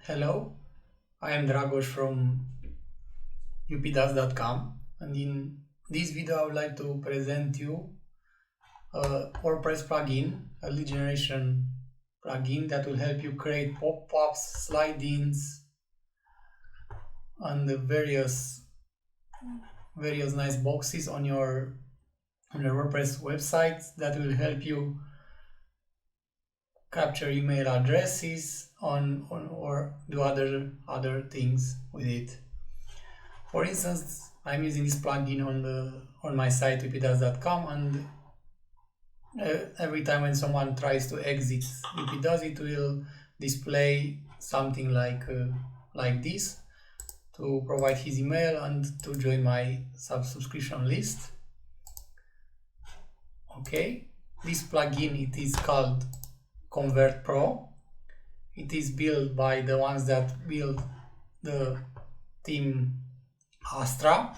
Hello, I am Dragoș from updas.com, and in this video I would like to present you a WordPress plugin, a lead generation plugin that will help you create pop-ups, slide-ins, and the various nice boxes on your WordPress website that will help you capture email addresses or do other things with it. For instance, I'm using this plugin on my site updas.com, and every time when someone tries to exit Updas, it will display something like this to provide his email and to join my subscription list. Okay, this plugin, it is called Convert Pro. It is built by the ones that build the theme Astra.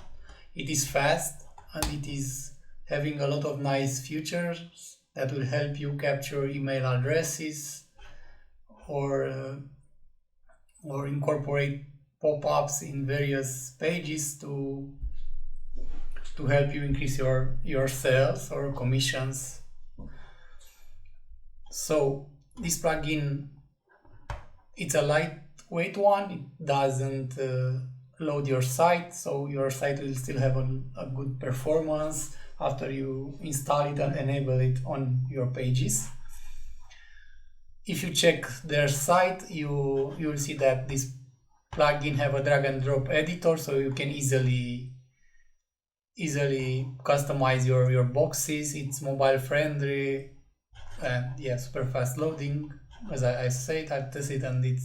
It is fast and it is having a lot of nice features that will help you capture email addresses or incorporate pop-ups in various pages to help you increase your sales or commissions. So this plugin, it's a lightweight one. It doesn't load your site, so your site will still have a good performance after you install it and enable it on your pages. If you check their site, you will see that this plugin have a drag and drop editor, so you can easily customize your boxes. It's mobile friendly and yeah, super fast loading. As I said, I've tested and it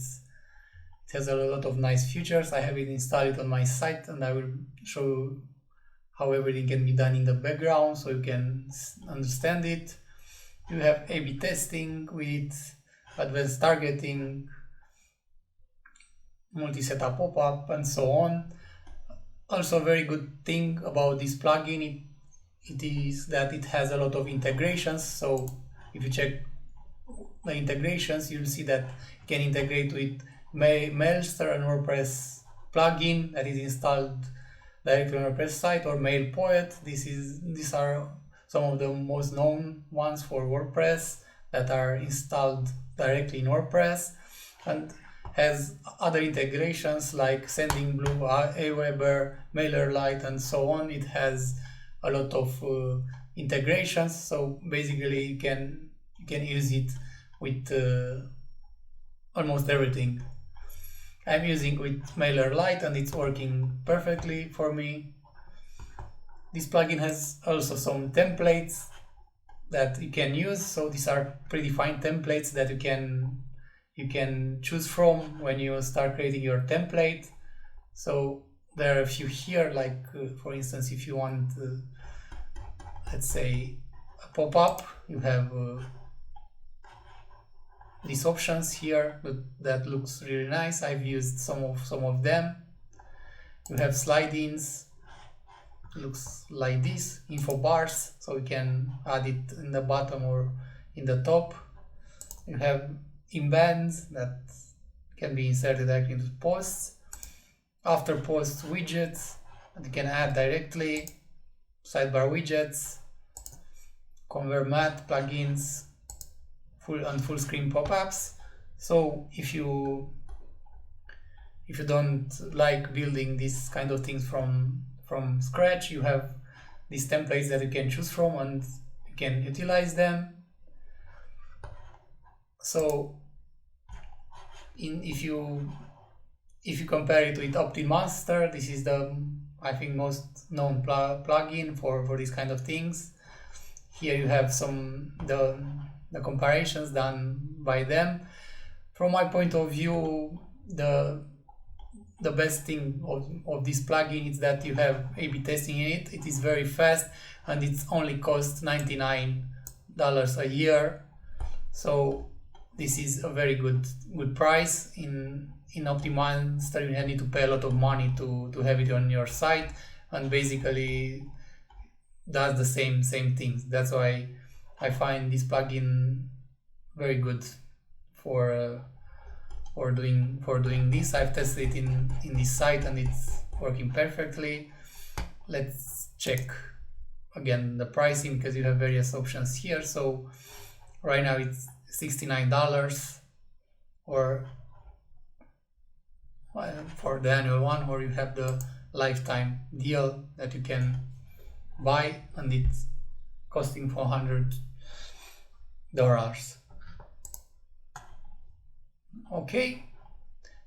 has a lot of nice features. I have it installed on my site and I will show you how everything can be done in the background so you can understand it. You have A/B testing with advanced targeting, multi-setup pop-up, and so on. Also, a very good thing about this plugin, it is that it has a lot of integrations. So if you check the integrations, you'll see that you can integrate with Mailster and WordPress plugin that is installed directly on WordPress site, or MailPoet. These are some of the most known ones for WordPress that are installed directly in WordPress, and has other integrations like Sendingblue, Aweber, MailerLite, and so on. It has a lot of integrations, so basically you can use it with almost everything. I'm using with MailerLite and it's working perfectly for me. This plugin has also some templates that you can use, so these are predefined templates that you can choose from when you start creating your template. So there are a few here, like for instance, if you want let's say a pop-up, you have these options here that looks really nice. I've used some of them. You have slide-ins, looks like this, info bars, so you can add it in the bottom or in the top. You have embeds that can be inserted directly into posts, after post widgets that you can add directly, sidebar widgets, convert matte plugins, full screen pop-ups. So if you don't like building these kind of things from scratch, you have these templates that you can choose from and you can utilize them. So if you compare it with OptinMonster, this is the, I think, most known plugin for these kind of things. Here you have the comparisons done by them. From my point of view, the best thing of this plugin is that you have A/B testing in it. It is very fast and it's only cost $99 a year. So this is a very good price. In OptinMonster you need to pay a lot of money to have it on your site, and basically does the same things. That's why I find this plugin very good for for doing this. I've tested it in this site and it's working perfectly. Let's check again the pricing, because you have various options here. So right now it's $69, or for the annual one, or you have the lifetime deal that you can buy, and it's costing $400. Okay,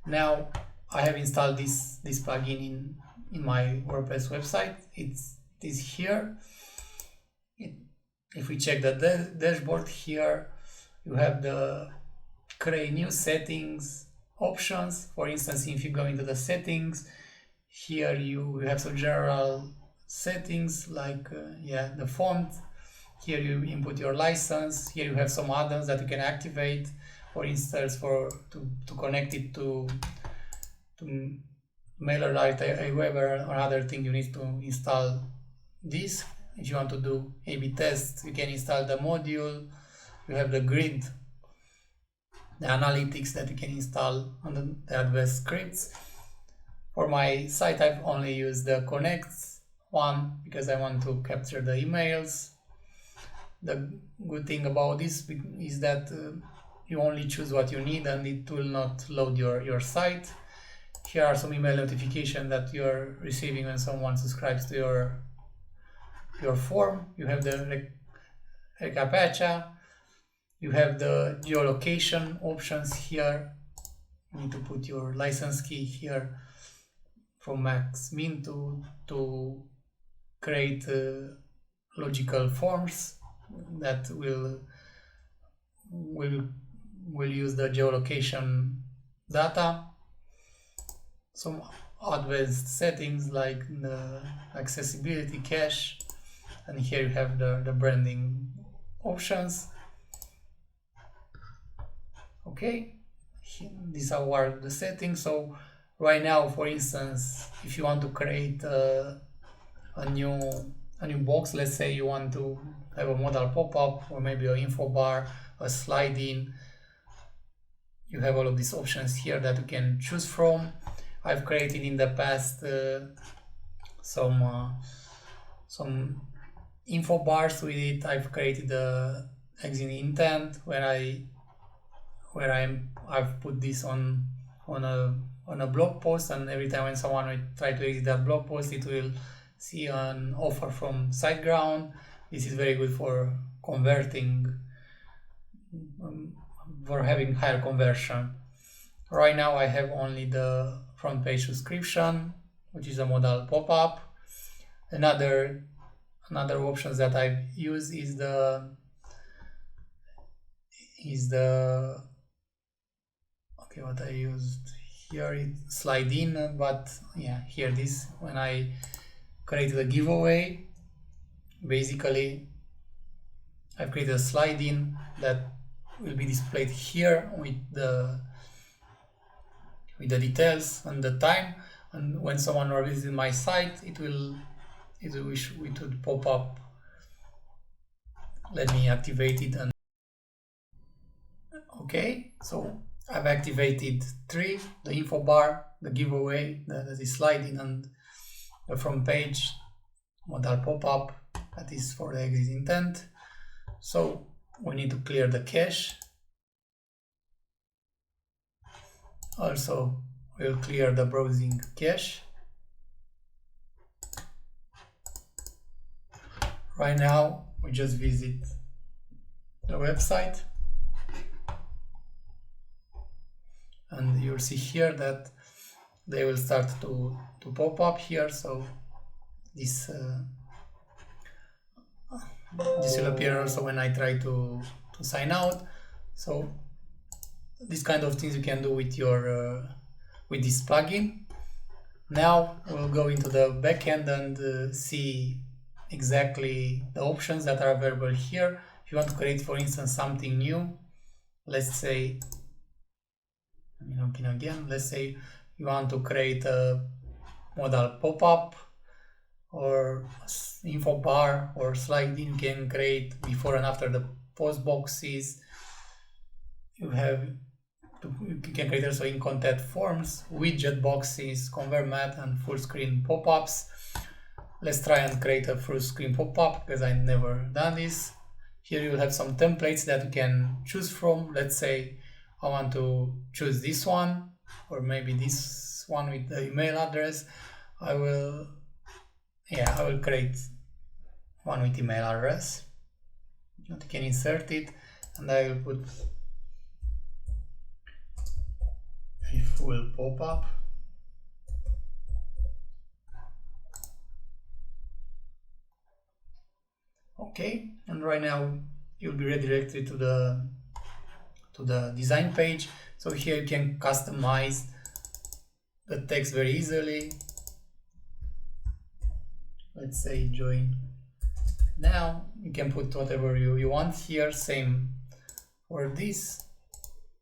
now I have installed this plugin in my WordPress website. It is here. If we check the dashboard here, you have the create new settings options. For instance, if you go into the settings, here you have some general settings like the font. Here you input your license. Here you have some add-ons that you can activate. For instance, to connect it to MailerLite, Aweber, or other thing, you need to install this. If you want to do A/B tests, you can install the module. You have the grid, the analytics that you can install on the advanced scripts. For my site, I've only used the connects one because I want to capture the emails. The good thing about this is that you only choose what you need and it will not load your site. Here are some email notifications that you're receiving when someone subscribes to your form. You have the reCAPTCHA. You have the geolocation options here. You need to put your license key here from max min to create logical forms that will use the geolocation data. Some advanced settings like the accessibility, cache, and here you have the branding options. Okay, these are the settings. So right now, for instance, if you want to create a new box, let's say you want to have a modal pop-up or maybe an info bar, a slide-in, you have all of these options here that you can choose from. I've created in the past some info bars with it. I've created the exit intent where I've put this on a blog post, and every time when someone will try to exit that blog post, it will see an offer from SiteGround. This is very good for converting, for having higher conversion. Right now I have only the front page subscription, which is a modal pop-up. Another options that I've used is what I used here is slide in, but yeah, here this, when I created a giveaway, basically I've created a slide in that will be displayed here with the details and the time, and when someone will visit my site, it would pop up. Let me activate it. And okay, so I've activated 3: the info bar, the giveaway, that is sliding, and the front page modal pop-up, that is for the exit intent. So we need to clear the cache. Also, we'll clear the browsing cache. Right now, we just visit the website, and you'll see here that they will start to pop up here. So this will appear also when I try to sign out. So this kind of things you can do with your with this plugin. Now we'll go into the backend and see exactly the options that are available here. If you want to create, for instance, something new, let's say, let's say you want to create a modal pop-up or info bar or slide in, you can create before and after the post boxes. You have You can create also in content forms, widget boxes, convert math, and full screen pop-ups. Let's try and create a full screen pop-up because I've never done this. Here you have some templates that you can choose from. Let's say I want to choose this one, or maybe this one with the email address. I will create one with email address. You can insert it, and I will put a full pop-up. Okay, and right now you'll be redirected to the design page. So here you can customize the text very easily. Let's say join now. You can put whatever you want here. Same for this,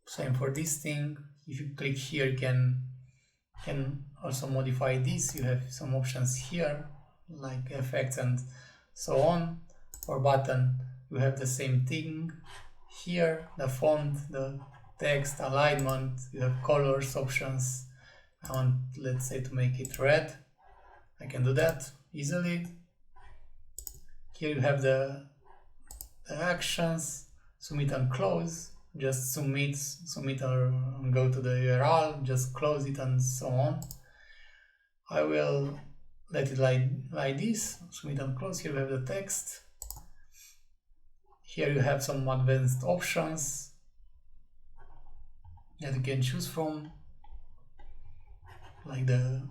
same for this thing. If you click here, you can also modify this. You have some options here like effects and so on. For button, you have the same thing here, the font, the text, alignment, you have colors options. I want, let's say, to make it red. I can do that easily. Here you have the actions, submit and close. Just submit or go to the URL, just close it and so on. I will let it like this, submit and close. Here you have the text. Here you have some advanced options that you can choose from, like the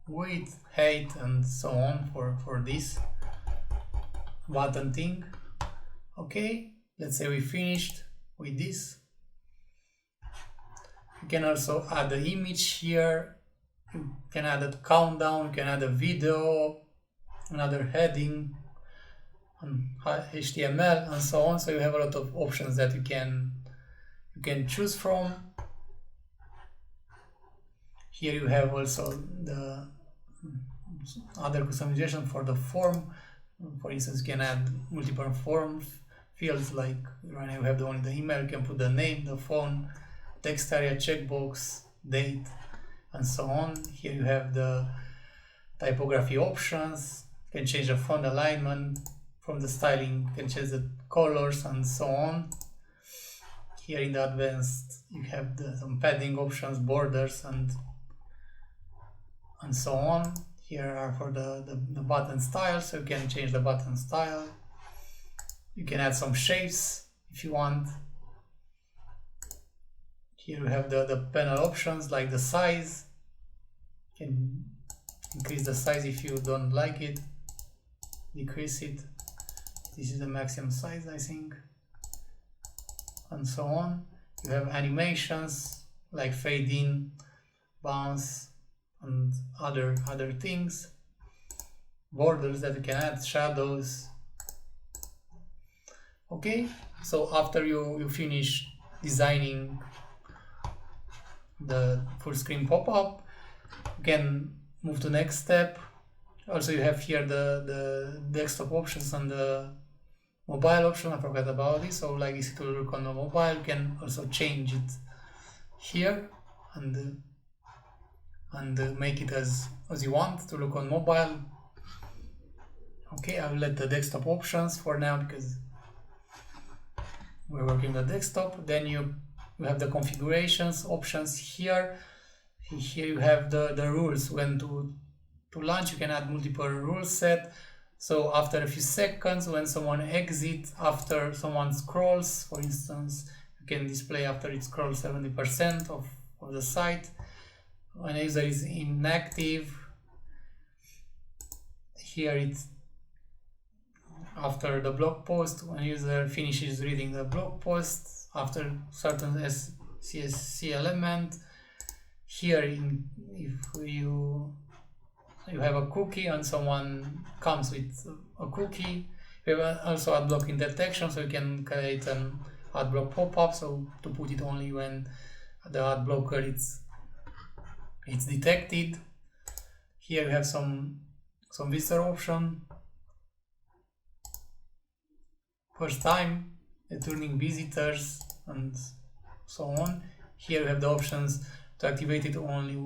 width, height, and so on for this button thing. Okay, let's say we finished with this. You can also add the image here. You can add a countdown, you can add a video, another heading, and HTML and so on. So you have a lot of options that you can choose from. Here you have also the other customization for the form. For instance, you can add multiple forms fields, like right now you have only the email. You can put the name, the phone, text area, checkbox, date, and so on. Here you have the typography options. You can change the font alignment. From the styling, you can change the colors and so on. Here in the advanced, you have some padding options, borders, and so on. Here are for the button style, so you can change the button style. You can add some shapes if you want. Here you have the panel options, like the size. You can increase the size if you don't like it, decrease it. This is the maximum size, I think, and so on. You have animations like fade in, bounce, and other things. Borders that you can add, shadows. Okay, so after you finish designing the full screen pop-up, you can move to next step. Also, you have here the desktop options and the mobile option. I forgot about this. So like this, it will look on the mobile. You can also change it here and make it as you want to look on mobile. Okay, I will let the desktop options for now because we're working the desktop. Then you have the configurations options here. Here you have the rules when to launch. You can add multiple rule set. So after a few seconds, when someone exits, after someone scrolls, for instance, you can display after it scrolls 70% of the site. When a user is inactive, here it's after the blog post. When a user finishes reading the blog post, after certain CSC element. Here, if you have a cookie and someone comes with a cookie, we have also ad blocking detection, so you can create an ad block pop-up, so to put it only when the ad blocker it's detected. Here you have some visitor option, first time, returning visitors, and so on. Here you have the options to activate it only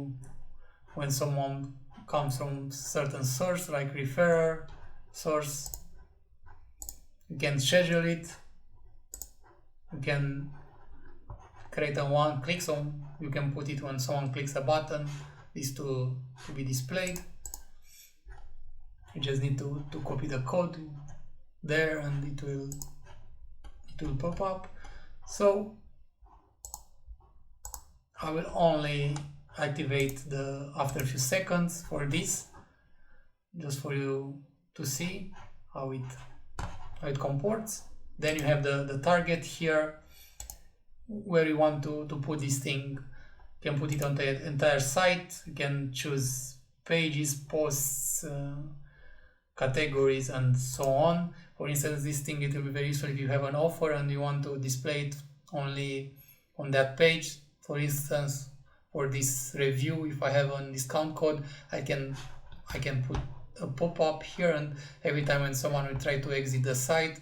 when someone comes from certain source, like referrer source. You can schedule it. You can create a one click, so you can put it when someone clicks a button, this to be displayed. You just need to copy the code there and it will pop up. So I will only activate after a few seconds for this, just for you to see how it comports. Then you have the target here, where you want to put this thing. You can put it on the entire site. You can choose pages, posts, categories, and so on. For instance, this thing, it will be very useful if you have an offer and you want to display it only on that page. For instance, for this review, if I have a discount code, I can put a pop-up here, and every time when someone will try to exit the site,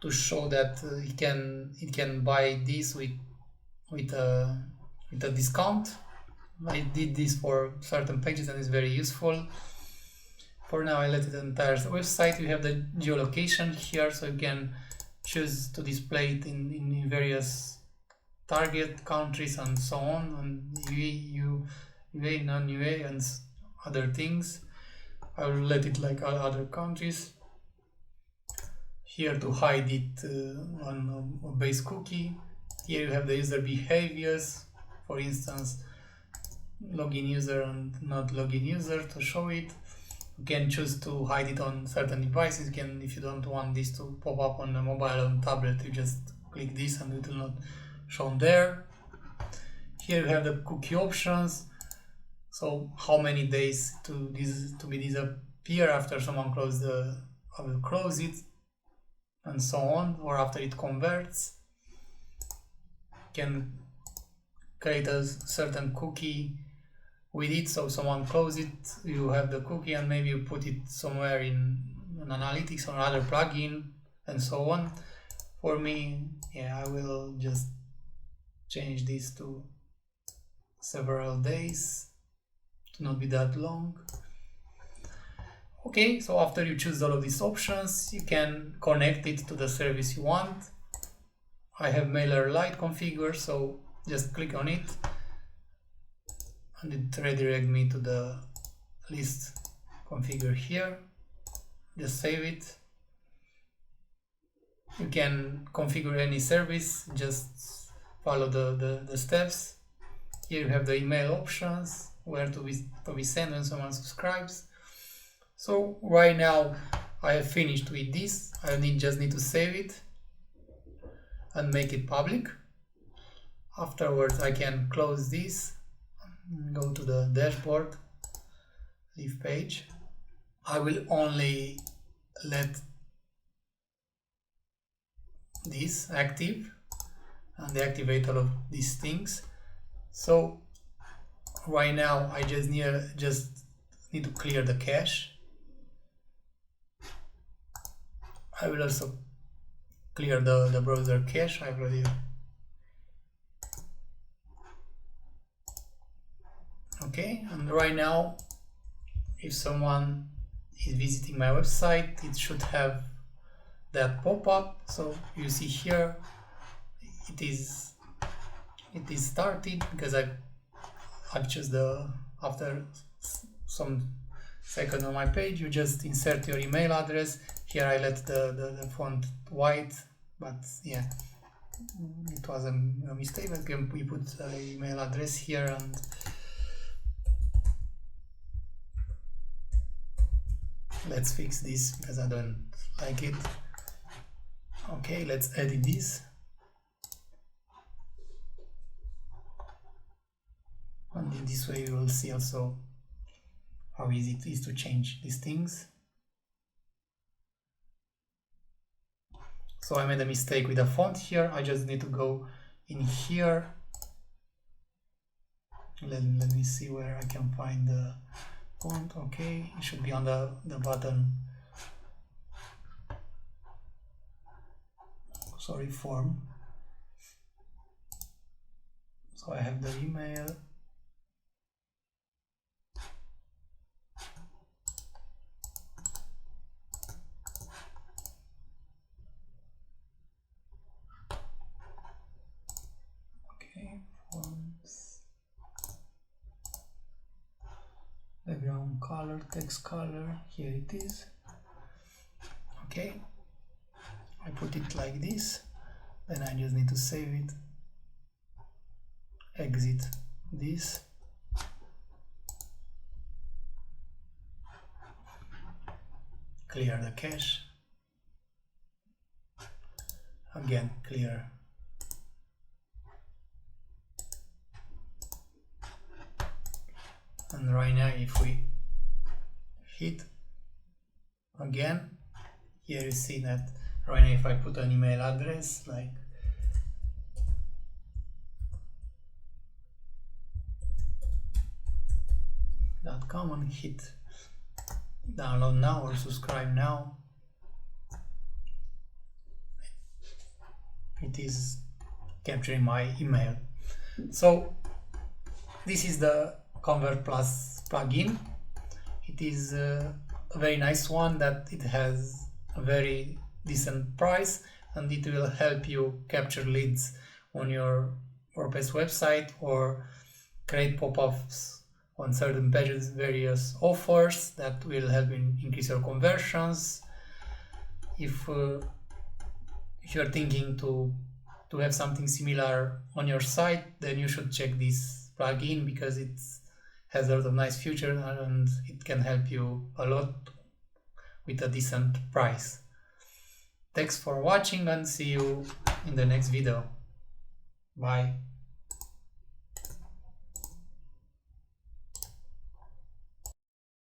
to show that it can buy this with a discount. I did this for certain pages and it's very useful. For now, I let it entire website. You have the geolocation here, so you can choose to display it in various target countries and so on, and UA, non-UA, and other things. I will let it like other countries. Here to hide it on a base cookie. Here you have the user behaviors, for instance, login user and not login user, to show it. You can choose to hide it on certain devices. You can, if you don't want this to pop up on the mobile or tablet, you just click this and it will not show there. Here you have the cookie options. So how many days to be disappear after someone will close it, and so on, or after it converts. You can create a certain cookie with it, so someone closes it, you have the cookie, and maybe you put it somewhere in an analytics or other plugin, and so on. For me, yeah, I will just change this to several days to not be that long. Okay, so after you choose all of these options, you can connect it to the service you want. I have MailerLite configured, so just click on it and it redirects me to the list configured here. Just save it. You can configure any service, just follow the steps. Here you have the email options, where to be sent when someone subscribes. So right now I have finished with this. I just need to save it and make it public. Afterwards I can close this, go to the dashboard, leave page. I will only let this active and deactivate all of these things. So right now I just need to clear the cache. I will also clear the browser cache. I've already. Okay, and right now, if someone is visiting my website, it should have that pop-up. So you see here, it is started because I've choose after some seconds on my page, you just insert your email address. Here I let the font white, but yeah, it was a mistake. But we put the email address here, and let's fix this because I don't like it. Okay, let's edit this. And in this way we will see also how easy it is to change these things. So I made a mistake with the font here. I just need to go in here. Let me see where I can find the font. Okay, it should be on the button. Sorry, form. So I have the email. Okay, forms, background color, text color, here it is. Okay, I put it like this, then I just need to save it, exit this, clear the cache, again clear, and right now if we hit again, here you see that right now if I put an email address like .com and hit download now or subscribe now, it is capturing my email. So this is the Convert Plus plugin. It is a very nice one that it has a very decent price, and it will help you capture leads on your WordPress website or create pop-ups on certain pages, various offers that will help increase your conversions. If you're thinking to have something similar on your site, then you should check this plugin because it has a lot of nice features and it can help you a lot with a decent price. Thanks for watching and see you in the next video. Bye.